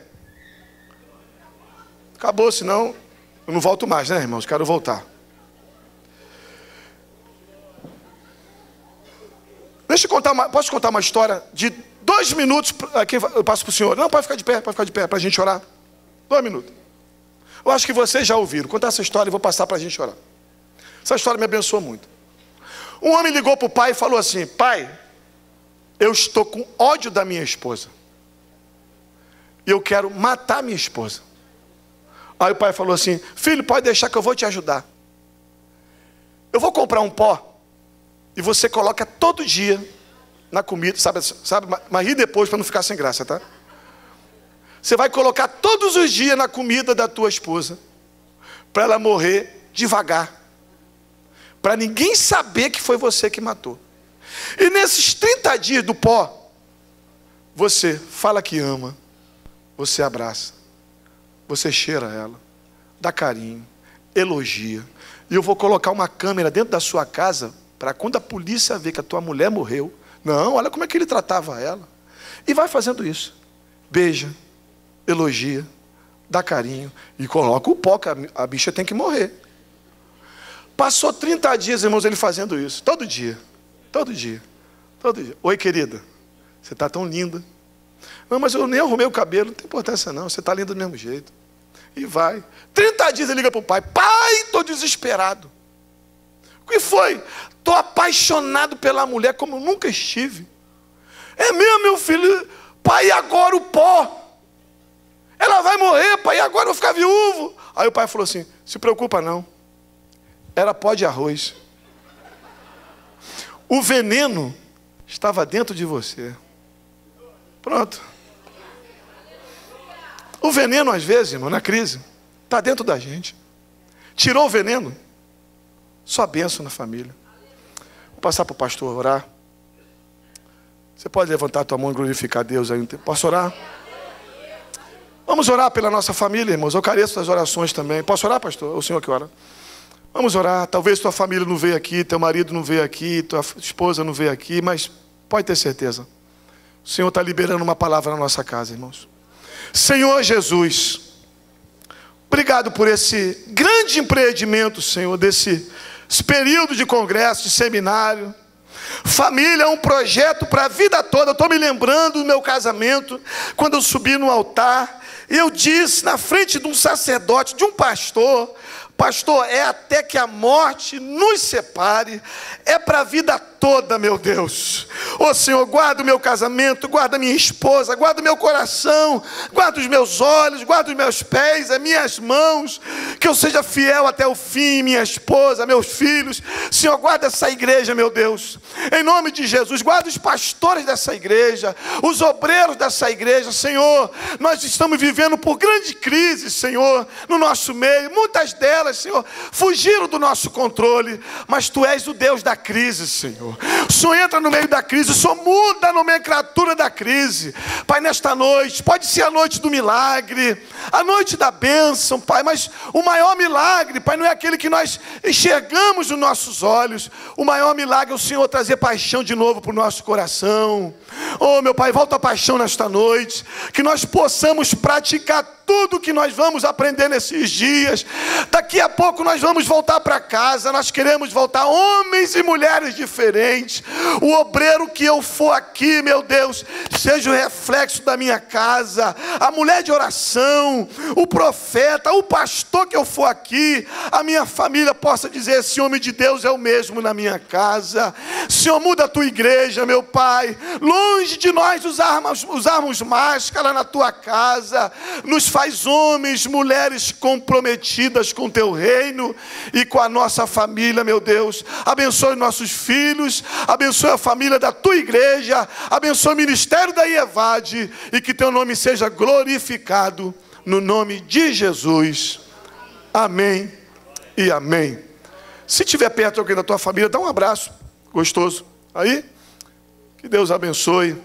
Acabou, senão eu não volto mais, né, irmãos? Quero voltar. Deixa eu contar posso contar uma história de 2 minutos, aqui eu passo para o senhor. Não, pode ficar de pé, para a gente orar. 2 minutos. Eu acho que vocês já ouviram. Vou contar essa história e vou passar para a gente orar. Essa história me abençoou muito. Um homem ligou para o pai e falou assim: pai, eu estou com ódio da minha esposa. E eu quero matar minha esposa. Aí o pai falou assim: filho, pode deixar que eu vou te ajudar. Eu vou comprar um pó e você coloca todo dia na comida, sabe, mas ri depois para não ficar sem graça, tá? Você vai colocar todos os dias na comida da tua esposa, para ela morrer devagar, para ninguém saber que foi você que matou. E nesses 30 dias do pó, você fala que ama, você abraça, você cheira ela, dá carinho, elogia. E eu vou colocar uma câmera dentro da sua casa, para quando a polícia ver que a tua mulher morreu, não, olha como é que ele tratava ela. E vai fazendo isso. Beija, elogia, dá carinho e coloca o pó, que a bicha tem que morrer. Passou 30 dias, irmãos, ele fazendo isso. Todo dia. Todo dia. Todo dia. Oi, querida. Você está tão linda. Não, mas eu nem arrumei o cabelo. Não tem importância não. Você está linda do mesmo jeito. E vai. 30 dias ele liga para o pai. Pai, estou desesperado. O que foi? Estou apaixonado pela mulher como nunca estive. É mesmo, meu filho? Pai, agora o pó. Ela vai morrer, pai, e agora eu vou ficar viúvo. Aí o pai falou assim: se preocupa não. Era pó de arroz. O veneno estava dentro de você. Pronto. O veneno, às vezes, irmão, na crise, está dentro da gente. Tirou o veneno, só bênção na família. Vou passar para o pastor orar. Você pode levantar a tua mão e glorificar a Deus aí. Posso orar? Vamos orar pela nossa família, irmãos. Eu careço das orações também. Posso orar, pastor? O senhor que ora. Vamos orar. Talvez tua família não veio aqui, teu marido não veio aqui, tua esposa não veio aqui, mas pode ter certeza. O Senhor está liberando uma palavra na nossa casa, irmãos. Senhor Jesus, obrigado por esse grande empreendimento, Senhor, desse período de congresso, de seminário. Família é um projeto para a vida toda. Eu estou me lembrando do meu casamento, quando eu subi no altar, e eu disse na frente de um sacerdote, de um pastor: pastor, é até que a morte nos separe, é para a vida toda, meu Deus. Ô Senhor, guarda o meu casamento, guarda a minha esposa, guarda o meu coração, guarda os meus olhos, guarda os meus pés, as minhas mãos, que eu seja fiel até o fim, minha esposa, meus filhos. Senhor, guarda essa igreja, meu Deus, em nome de Jesus. Guarda os pastores dessa igreja, os obreiros dessa igreja. Senhor, nós estamos vivendo por grande crise, Senhor, no nosso meio. Muitas delas, Senhor, fugiram do nosso controle, mas Tu és o Deus da crise, Senhor. O Senhor entra no meio da crise, o Senhor muda a nomenclatura da crise. Pai, nesta noite, pode ser a noite do milagre, a noite da bênção, Pai, mas o maior milagre, Pai, não é aquele que nós enxergamos nos nossos olhos. O maior milagre é o Senhor trazer paixão de novo para o nosso coração. Oh, meu Pai, volta a paixão nesta noite, que nós possamos praticar tudo que nós vamos aprender nesses dias. Daqui a pouco nós vamos voltar para casa. Nós queremos voltar homens e mulheres diferentes. O obreiro que eu for aqui, meu Deus, seja o reflexo da minha casa. A mulher de oração, o profeta, o pastor que eu for aqui, a minha família possa dizer: esse homem de Deus é o mesmo na minha casa. Senhor, muda a Tua igreja, meu Pai. Longe de nós usarmos máscara na Tua casa. Nos faz homens, mulheres comprometidas com Teu reino e com a nossa família, meu Deus. Abençoe nossos filhos, abençoe a família da Tua igreja, abençoe o ministério da IEVAD, e que Teu nome seja glorificado, no nome de Jesus. Amém e amém. Se estiver perto alguém da tua família, dá um abraço gostoso aí. Que Deus abençoe.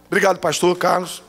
Obrigado, pastor Carlos.